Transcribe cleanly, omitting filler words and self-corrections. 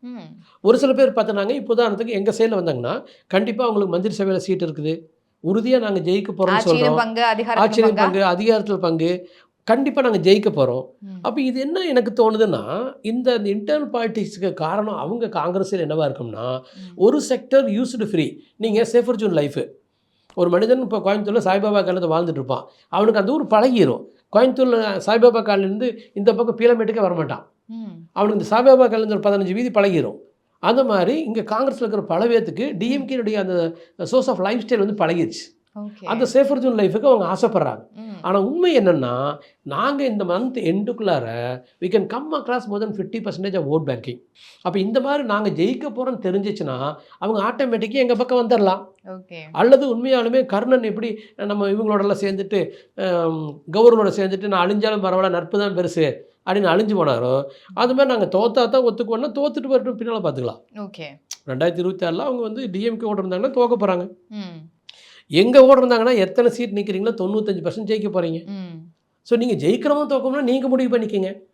ம். ஒரு சில பேர் பார்த்தோன்னாங்க, இப்போ உதாரணத்துக்கு எங்க சைடுல வந்தாங்கன்னா, கண்டிப்பா அவங்களுக்கு மந்திரி சபையில சீட் இருக்குது. உறுதியா நாங்க ஜெயிக்க போறோம்ன்னு ஆட்சியிலும் சொல்றோம். பங்கு, அதிகாரத்திலும் ஆட்சியிலும் பங்கா? பங்கு, அதிகாரத்தில பங்கு. கண்டிப்பா நாங்க ஜெயிக்க போறோம். ம். அப்ப இது என்ன எனக்கு தோணுதுன்னா, இந்த இன்டர்னல் பாலிடிக்ஸ்க்கு காரணம் அவங்க காங்கிரஸ்ல என்னவா இருக்கும்னா, ம். ஒரு செக்டர் யூஸ்டு ஃப்ரீ. நீங்க ம். Safer zone life. ஒரு மனிதன் இப்போ கோயம்புத்தூர்ல சாய்பாபா காலனில வாழ்ந்துட்டு இருப்பான். அவனுக்கு அந்த ஊர் பழகிரும். கோயம்புத்தூர்ல சாய்பாபா காலனிலேருந்து இந்த பக்கம் பீளமேட்டுக்கே வரமாட்டான். ம். அவனுக்கு இந்த சாய்பாபா காலனில ஒரு 15 வீதி பழகிரும். அந்த மாரி இங்க காங்கிரஸ்ல இருக்கிற பல பேத்துக்கு ம். டிஎம்கேனுடைய அந்த சோர்ஸ் ஆஃப் லைஃப் ஸ்டைல் வந்து பழகிருச்சு. ஓகே. அந்த சேஃபர் ஜோன் லைஃப்க்கு அவங்க ஆசைப்படுறாங்க. ம். ஆனா உண்மை என்னன்னா, நாங்க இந்த மந்த் எண்டுக்குள்ளார we can come across more than 50% of vote banking. அப்ப இந்த மாரி நாங்க ஜெயிக்க போறோம்ன்னு தெரிஞ்சுச்சுன்னா, அவங்க ஆட்டோமேட்டிக்கா எங்க பக்கம் வந்துரலாம். ஓகே. அல்லது உண்மையாலுமே கர்ணன் எப்படி நம்ம இவங்களோடலாம் சேர்ந்துட்டு கௌரவனோட சேர்ந்துட்டு நான் அழிஞ்சாலும் பரவாயில்ல நட்பு தான் பெருசு அப்படின்னு அழிஞ்சு போனாரோ, அது மாரி நாங்க தோத்தா தான் ஒத்துக்குவோம்னா தோத்துட்டு வரட்டும் பின்னால பார்த்துக்கலாம். ஓகே. 2026ல அவங்க வந்து டிஎம்கே ஓட இருந்தாங்கன்னா தோக்க போறாங்க. ம். எங்க ஓட இருந்தாங்கன்னா எத்தனை சீட் நிக்கிறீங்களோ 95% ஜெயிக்க போறீங்க. ம். ஸோ நீங்க ஜெயிக்கிறோமா தோக்கணும்னா நீங்க முடிவு பண்ணிக்கங்க.